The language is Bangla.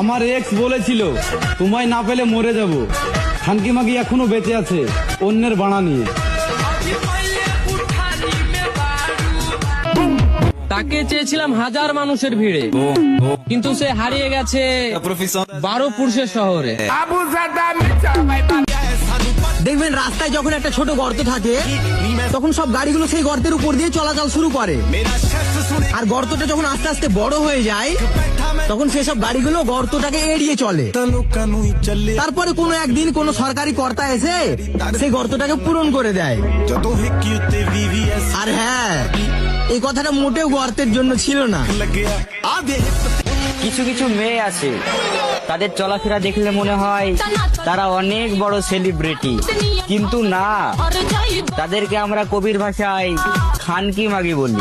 আমার এক্স বলেছিল তোমায় না পেলে মরে যাব। খানকি মাগি এখনো বেঁচে আছে অন্যের বাড়া নিয়ে। তাকে চেয়েছিলাম হাজার মানুষের ভিড়ে, কিন্তু সে হারিয়ে গেছে 12 পুরুষের শহরে। দেখবেন রাস্তায় যখন একটা ছোট গর্ত থাকে তখন সব গাড়িগুলো সেই গর্তের উপর দিয়ে চলাচল শুরু করে, আর গর্তটা যখন আস্তে আস্তে বড় হয়ে যায় তখন সেসব গাড়িগুলো গর্তটাকে এড়িয়ে চলে। তারপরে কোনো একদিন কোনো সরকারি কর্তা এসে সেই গর্তটাকে পূরণ করে দেয়। আর হ্যাঁ, এই কথাটা মোটেও গর্তের জন্য ছিল না। কিছু কিছু মেয়ে আছে, তাদের চলাফেরা দেখলে মনে হয় তারা অনেক বড় সেলিব্রিটি, কিন্তু না, তাদেরকে আমরা কবির ভাষায় খানকি মাগি বলি।